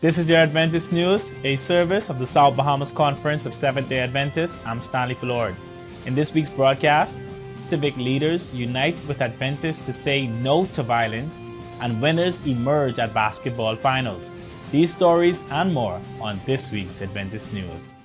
This is your Adventist News, a service of the South Bahamas Conference of Seventh-day Adventists. I'm Stanley Fullord. In this week's broadcast, civic leaders unite with Adventists to say no to violence, and winners emerge at basketball finals. These stories and more on this week's Adventist News.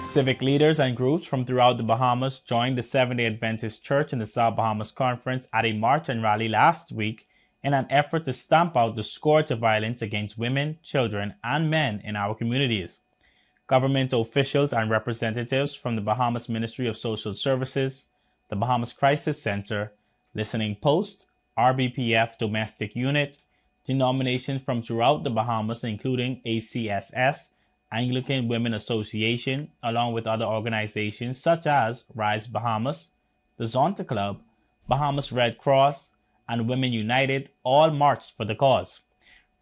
Civic leaders and groups from throughout the Bahamas joined the Seventh-day Adventist Church in the South Bahamas Conference at a march and rally last week in an effort to stamp out the scourge of violence against women, children, and men in our communities. Government officials and representatives from the Bahamas Ministry of Social Services, the Bahamas Crisis Center, Listening Post, RBPF Domestic Unit, denominations from throughout the Bahamas including ACSS, Anglican Women Association, along with other organizations such as Rise Bahamas, the Zonta Club, Bahamas Red Cross, and Women United all marched for the cause.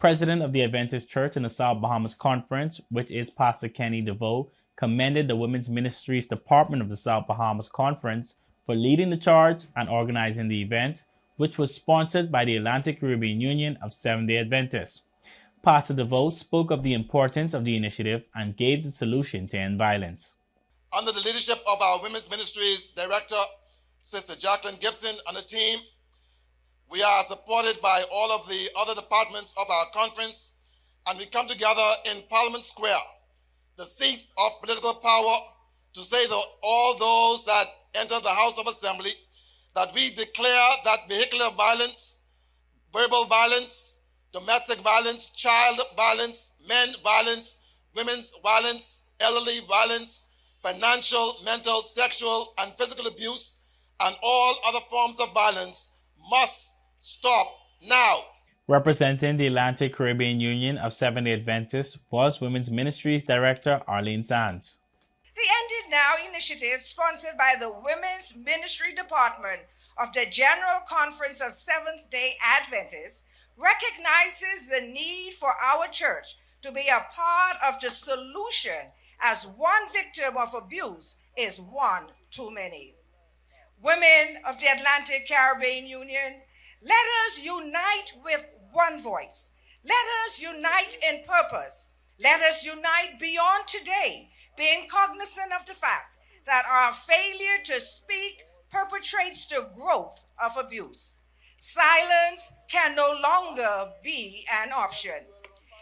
President of the Adventist Church in the South Bahamas Conference, which is Pastor Kenny DeVoe, commended the Women's Ministries Department of the South Bahamas Conference for leading the charge and organizing the event, which was sponsored by the Atlantic Caribbean Union of Seventh-day Adventists. Pastor DeVoe spoke of the importance of the initiative and gave the solution to end violence. Under the leadership of our Women's Ministries Director, Sister Jacqueline Gibson, and the team, we are supported by all of the other departments of our conference, and we come together in Parliament Square, the seat of political power, to say to all those that enter the House of Assembly that we declare that vehicular violence, verbal violence, domestic violence, child violence, men violence, women's violence, elderly violence, financial, mental, sexual, and physical abuse, and all other forms of violence must stop now. Representing the Atlantic Caribbean Union of Seventh-day Adventists was Women's Ministries Director Arlene Sands. The End It Now initiative, sponsored by the Women's Ministry Department of the General Conference of Seventh-day Adventists, recognizes the need for our church to be a part of the solution, as one victim of abuse is one too many. Women of the Atlantic Caribbean Union, let us unite with one voice. Let us unite in purpose. Let us unite beyond today, being cognizant of the fact that our failure to speak perpetrates the growth of abuse. Silence can no longer be an option.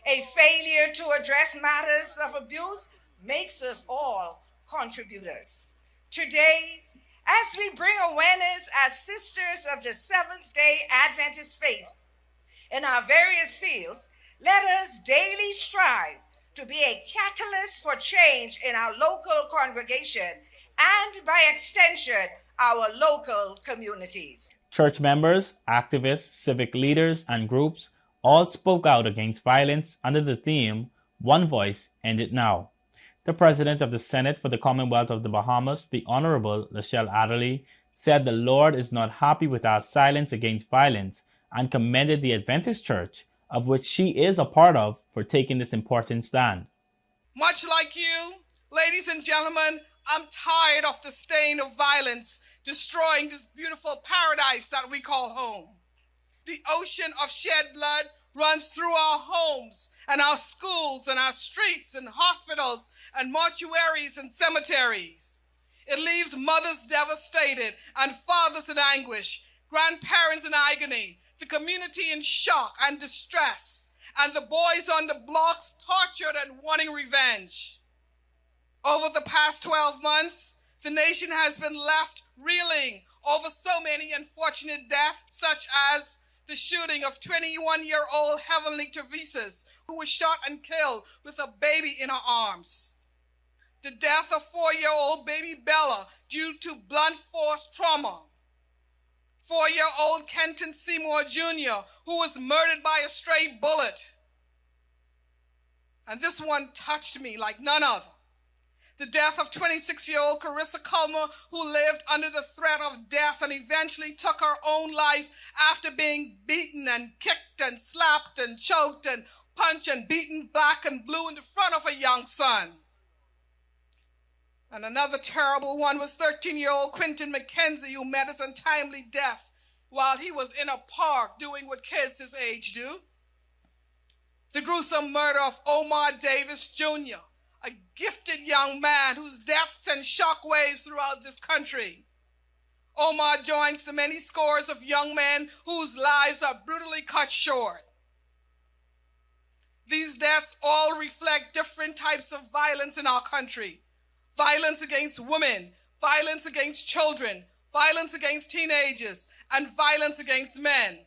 A failure to address matters of abuse makes us all contributors. Today, as we bring awareness as sisters of the Seventh-day Adventist faith in our various fields, let us daily strive to be a catalyst for change in our local congregation and, by extension, our local communities. Church members, activists, civic leaders, and groups all spoke out against violence under the theme, One Voice, End It Now. The President of the Senate for the Commonwealth of the Bahamas, the Honorable Lachelle Adderley, said the Lord is not happy with our silence against violence and commended the Adventist Church, of which she is a part of, for taking this important stand. Much like you, ladies and gentlemen, I'm tired of the stain of violence destroying this beautiful paradise that we call home. The ocean of shed blood runs through our homes and our schools and our streets and hospitals and mortuaries and cemeteries. It leaves mothers devastated and fathers in anguish, grandparents in agony, the community in shock and distress, and the boys on the blocks tortured and wanting revenge. Over the past 12 months, the nation has been left reeling over so many unfortunate deaths, such as the shooting of 21-year-old Heavenly Teresa's, who was shot and killed with a baby in her arms. The death of 4-year-old baby Bella due to blunt force trauma. 4-year-old Kenton Seymour Jr., who was murdered by a stray bullet. And this one touched me like none other. The death of 26-year-old Carissa Culmer, who lived under the threat of death and eventually took her own life after being beaten and kicked and slapped and choked and punched and beaten black and blue in the front of a young son. And another terrible one was 13-year-old Quentin McKenzie, who met his untimely death while he was in a park doing what kids his age do. The gruesome murder of Omar Davis Jr., a gifted young man whose death sent shockwaves throughout this country. Omar joins the many scores of young men whose lives are brutally cut short. These deaths all reflect different types of violence in our country. Violence against women, violence against children, violence against teenagers, and violence against men,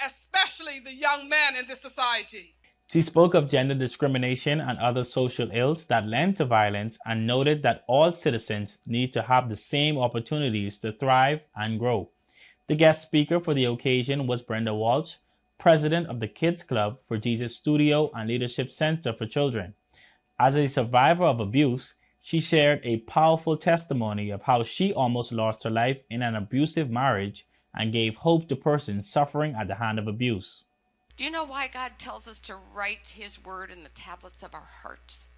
especially the young men in this society. She spoke of gender discrimination and other social ills that lend to violence and noted that all citizens need to have the same opportunities to thrive and grow. The guest speaker for the occasion was Brenda Walsh, president of the Kids Club for Jesus Studio and Leadership Center for Children. As a survivor of abuse, she shared a powerful testimony of how she almost lost her life in an abusive marriage and gave hope to persons suffering at the hand of abuse. Do you know why God tells us to write His word in the tablets of our hearts?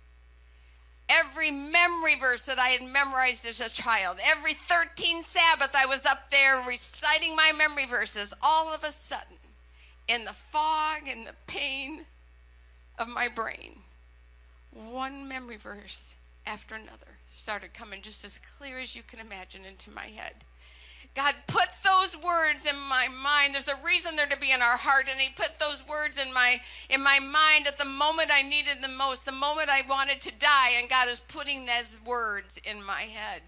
Every memory verse that I had memorized as a child, every 13th Sabbath I was up there reciting my memory verses, all of a sudden, in the fog and the pain of my brain, one memory verse after another started coming just as clear as you can imagine into my head. God put those words in my mind. There's a reason they're to be in our heart, and He put those words in my mind at the moment I needed them most, the moment I wanted to die, and God is putting those words in my head.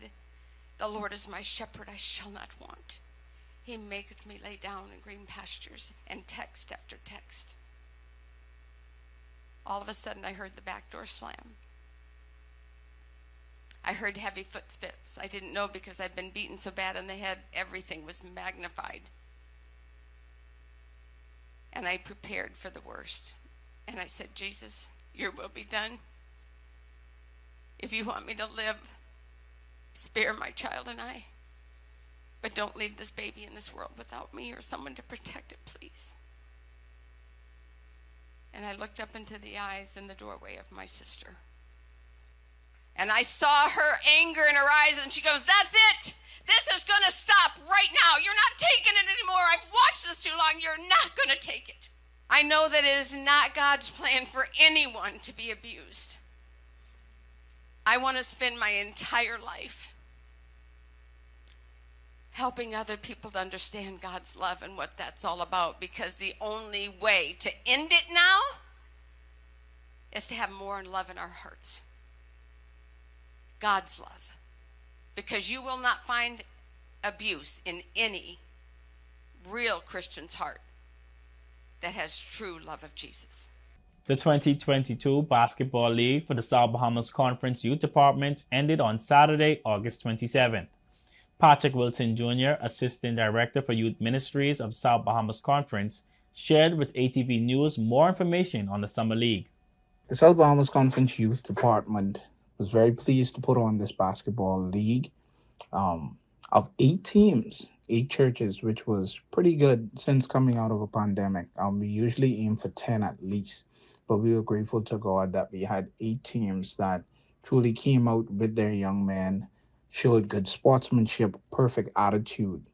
The Lord is my shepherd, I shall not want. He maketh me lay down in green pastures, and text after text. All of a sudden I heard the back door slam. I heard heavy footsteps. I didn't know because I'd been beaten so bad in the head, everything was magnified. And I prepared for the worst. And I said, Jesus, your will be done. If you want me to live, spare my child and I. But don't leave this baby in this world without me or someone to protect it, please. And I looked up into the eyes in the doorway of my sister. And I saw her anger in her eyes, and she goes, that's it. This is going to stop right now. You're not taking it anymore. I've watched this too long. You're not going to take it. I know that it is not God's plan for anyone to be abused. I want to spend my entire life helping other people to understand God's love and what that's all about, because the only way to end it now is to have more love in our hearts. God's love. Because you will not find abuse in any real Christian's heart that has true love of Jesus. The 2022 Basketball League for the South Bahamas Conference Youth Department ended on Saturday, August 27th. Patrick Wilson Jr., Assistant Director for Youth Ministries of South Bahamas Conference, shared with ATV News more information on the Summer League. The South Bahamas Conference Youth Department was very pleased to put on this basketball league of 8 teams, 8 churches, which was pretty good since coming out of a pandemic. We usually aim for 10 at least, but we were grateful to God that we had 8 teams that truly came out with their young men, showed good sportsmanship, perfect attitude,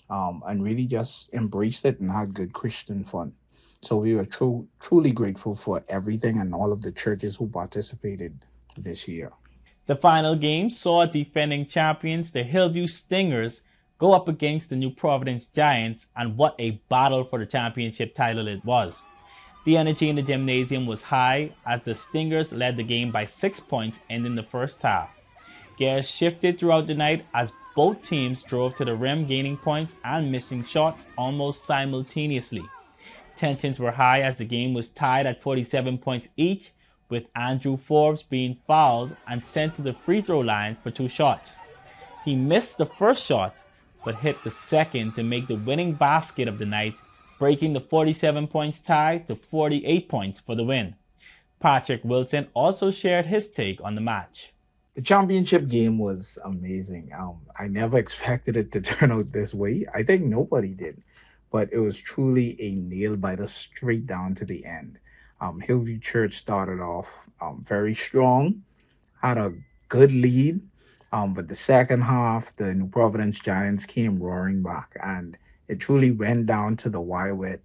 and really just embraced it and had good Christian fun. So we were truly grateful for everything and all of the churches who participated this year. The final game saw defending champions, the Hillview Stingers, go up against the New Providence Giants, and what a battle for the championship title it was. The energy in the gymnasium was high as the Stingers led the game by 6 points ending the first half. Gears shifted throughout the night as both teams drove to the rim, gaining points and missing shots almost simultaneously. Tensions were high as the game was tied at 47 points each, with Andrew Forbes being fouled and sent to the free throw line for 2 shots. He missed the first shot, but hit the second to make the winning basket of the night, breaking the 47 points tie to 48 points for the win. Patrick Wilson also shared his take on the match. The championship game was amazing. I never expected it to turn out this way. I think nobody did, but it was truly a nail biter straight down to the end. Hillview Church started off very strong, had a good lead, but the second half, the New Providence Giants came roaring back, and it truly went down to the wire where it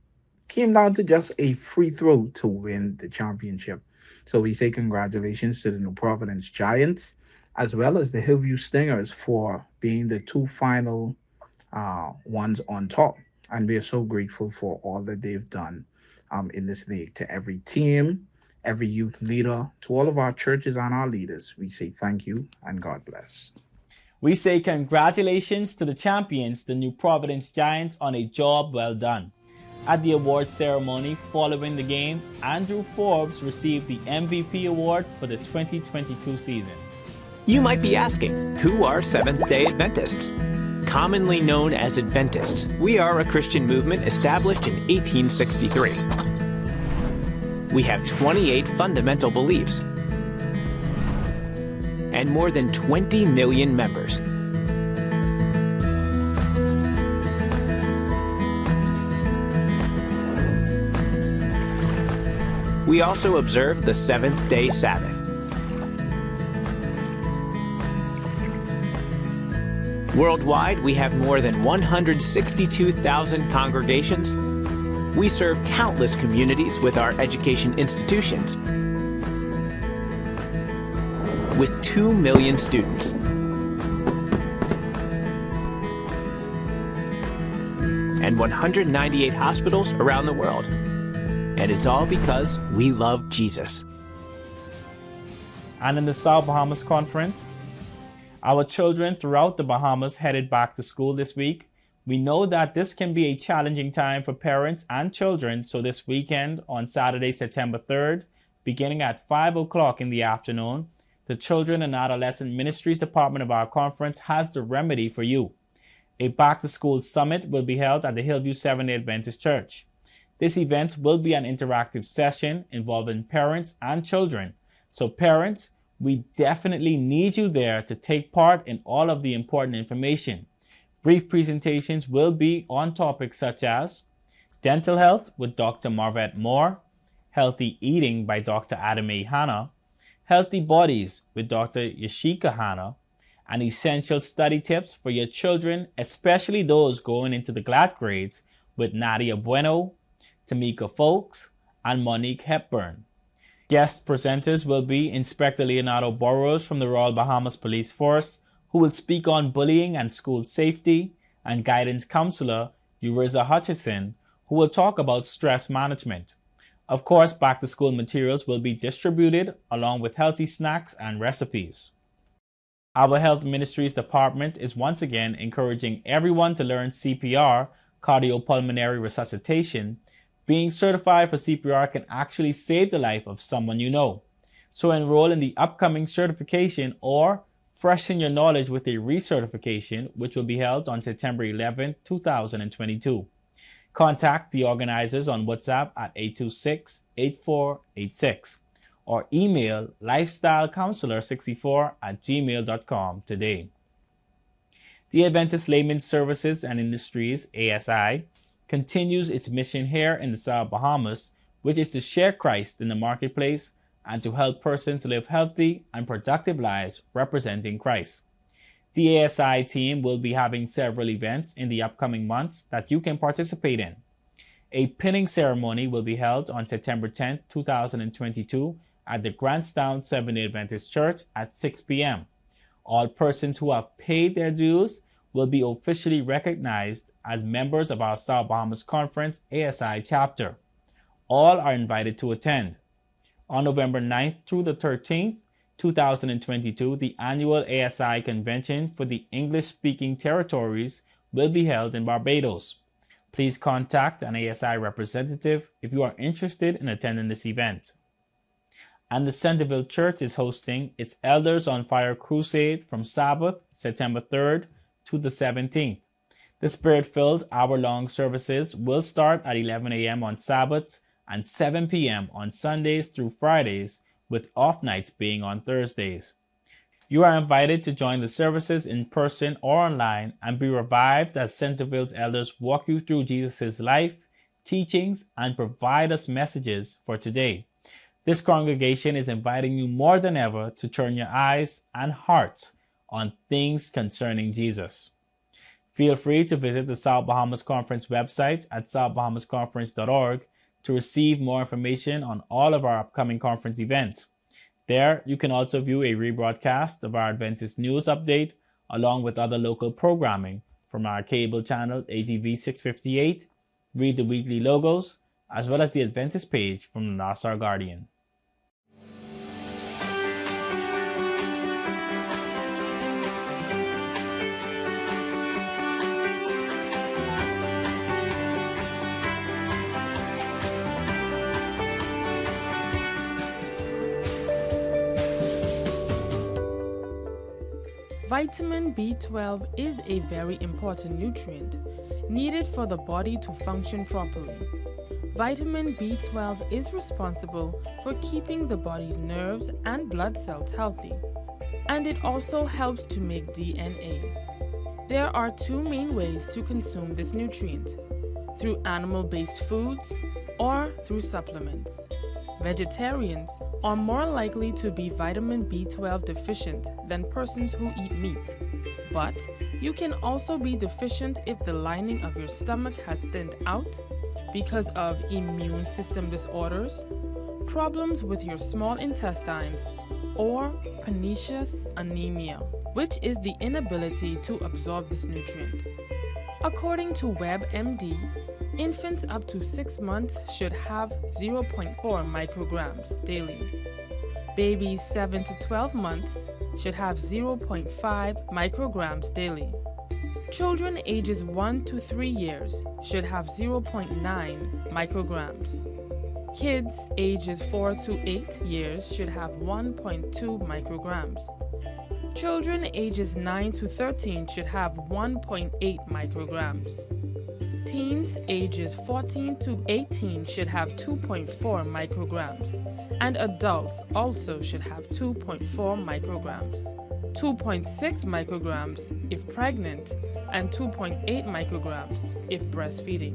came down to just a free throw to win the championship. So we say congratulations to the New Providence Giants, as well as the Hillview Stingers for being the two final ones on top. And we are so grateful for all that they've done in this league. To every team, every youth leader, to all of our churches and our leaders, we say thank you and God bless. We say congratulations to the champions, the New Providence Giants, on a job well done. At the awards ceremony following the game, Andrew Forbes received the MVP award for the 2022 season. You might be asking, who are Seventh-day Adventists? Commonly known as Adventists, we are a Christian movement established in 1863. We have 28 fundamental beliefs and more than 20 million members. We also observe the seventh-day Sabbath. Worldwide, we have more than 162,000 congregations. We serve countless communities with our education institutions, with 2 million students. And 198 hospitals around the world. And it's all because we love Jesus. And in the South Bahamas Conference, our children throughout the Bahamas headed back to school this week. We know that this can be a challenging time for parents and children, so this weekend on Saturday, September 3rd, beginning at 5 o'clock in the afternoon, the Children and Adolescent Ministries Department of our conference has the remedy for you. A back-to-school summit will be held at the Hillview Seventh-day Adventist Church. This event will be an interactive session involving parents and children. So parents, we definitely need you there to take part in all of the important information. Brief presentations will be on topics such as dental health with Dr. Marvette Moore, healthy eating by Dr. Adam A. Hanna, healthy bodies with Dr. Yashika Hanna, and essential study tips for your children, especially those going into the GLAD grades, with Nadia Bueno, Tamika Folks, and Monique Hepburn. Guest presenters will be Inspector Leonardo Burrows from the Royal Bahamas Police Force, who will speak on bullying and school safety, and guidance counselor Uriza Hutchison, who will talk about stress management. Of course, back-to-school materials will be distributed along with healthy snacks and recipes. Our Health Ministries Department is once again encouraging everyone to learn CPR, cardiopulmonary resuscitation. Being certified for CPR can actually save the life of someone you know. So enroll in the upcoming certification or freshen your knowledge with a recertification, which will be held on September 11, 2022. Contact the organizers on WhatsApp at 826-8486 or email lifestylecounselor64@gmail.com today. The Adventist Layman Services and Industries, ASI, continues its mission here in the South Bahamas, which is to share Christ in the marketplace and to help persons live healthy and productive lives representing Christ. The ASI team will be having several events in the upcoming months that you can participate in. A pinning ceremony will be held on September 10, 2022 at the Grantstown Seventh-day Adventist Church at 6 p.m. All persons who have paid their dues will be officially recognized as members of our South Bahamas Conference ASI chapter. All are invited to attend. On November 9th through the 13th, 2022, the annual ASI convention for the English-speaking territories will be held in Barbados. Please contact an ASI representative if you are interested in attending this event. And the Centerville Church is hosting its Elders on Fire Crusade from Sabbath, September 3rd to the 17th. The Spirit-filled hour-long services will start at 11 a.m. on Sabbaths and 7 p.m. on Sundays through Fridays, with off nights being on Thursdays. You are invited to join the services in person or online and be revived as Centerville's elders walk you through Jesus' life, teachings, and provide us messages for today. This congregation is inviting you more than ever to turn your eyes and hearts on things concerning Jesus. Feel free to visit the South Bahamas Conference website at southbahamasconference.org to receive more information on all of our upcoming conference events. There, you can also view a rebroadcast of our Adventist news update along with other local programming from our cable channel ATV 658, read the weekly logos, as well as the Adventist page from the North Star Guardian. Vitamin B12 is a very important nutrient needed for the body to function properly. Vitamin B12 is responsible for keeping the body's nerves and blood cells healthy, and it also helps to make DNA. There are two main ways to consume this nutrient: through animal-based foods or through supplements. Vegetarians are more likely to be vitamin B12 deficient than persons who eat meat. But you can also be deficient if the lining of your stomach has thinned out because of immune system disorders, problems with your small intestines, or pernicious anemia, which is the inability to absorb this nutrient. According to WebMD, infants up to 6 months should have 0.4 micrograms daily. Babies 7 to 12 months should have 0.5 micrograms daily. Children ages 1 to 3 years should have 0.9 micrograms. Kids ages 4 to 8 years should have 1.2 micrograms. Children ages 9 to 13 should have 1.8 micrograms. Teens ages 14 to 18 should have 2.4 micrograms, and adults also should have 2.4 micrograms. 2.6 micrograms if pregnant, and 2.8 micrograms if breastfeeding.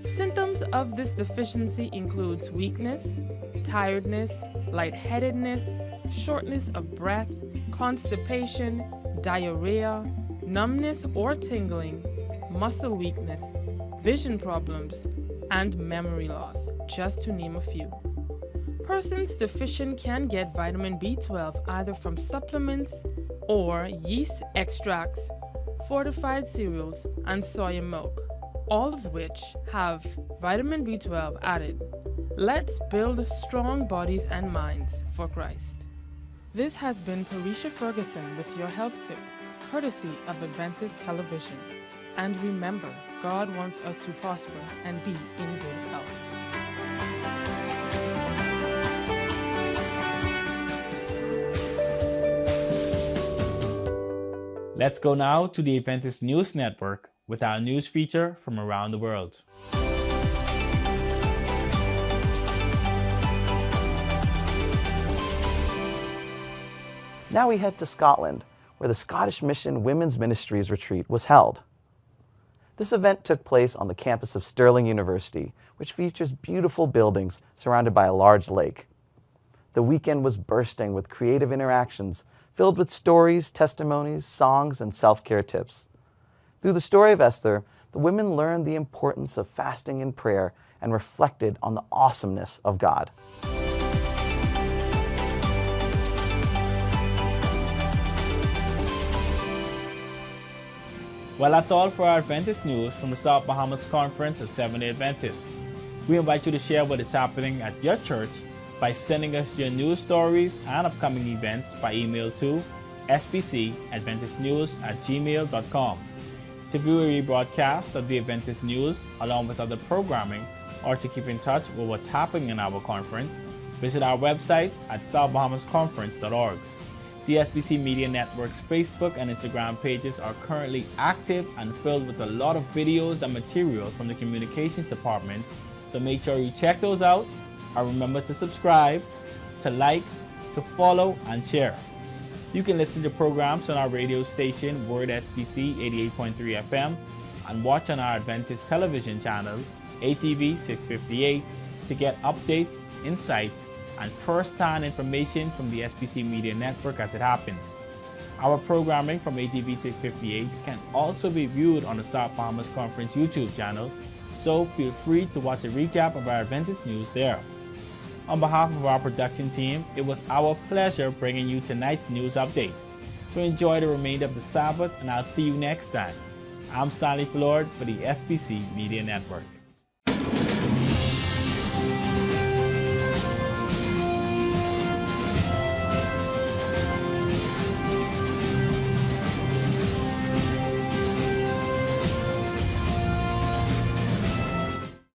Symptoms of this deficiency includes weakness, tiredness, lightheadedness, shortness of breath, constipation, diarrhea, numbness or tingling, muscle weakness, vision problems, and memory loss, just to name a few. Persons deficient can get vitamin B12 either from supplements or yeast extracts, fortified cereals, and soya milk, all of which have vitamin B12 added. Let's build strong bodies and minds for Christ. This has been Parisha Ferguson with your health tip, courtesy of Adventist Television. And remember, God wants us to prosper and be in good health. Let's go now to the Adventist News Network with our news feature from around the world. Now we head to Scotland, where the Scottish Mission Women's Ministries Retreat was held. This event took place on the campus of Stirling University, which features beautiful buildings surrounded by a large lake. The weekend was bursting with creative interactions, filled with stories, testimonies, songs, and self-care tips. Through the story of Esther, the women learned the importance of fasting and prayer and reflected on the awesomeness of God. Well, that's all for our Adventist news from the South Bahamas Conference of Seventh-day Adventists. We invite you to share what is happening at your church by sending us your news stories and upcoming events by email to sbcadventistnews@gmail.com. To view a rebroadcast of the Adventist news along with other programming, or to keep in touch with what's happening in our conference, visit our website at southbahamasconference.org. The SBC Media Network's Facebook and Instagram pages are currently active and filled with a lot of videos and material from the communications department, so make sure you check those out and remember to subscribe, to like, to follow, and share. You can listen to programs on our radio station, Word SBC 88.3 FM, and watch on our Adventist television channel, ATV 658, to get updates, insights, and first-hand information from the SBC Media Network as it happens. Our programming from ATV 658 can also be viewed on the South Bahamas Conference YouTube channel, so feel free to watch a recap of our Adventist news there. On behalf of our production team, it was our pleasure bringing you tonight's news update. So enjoy the remainder of the Sabbath, and I'll see you next time. I'm Stanley Flord for the SBC Media Network.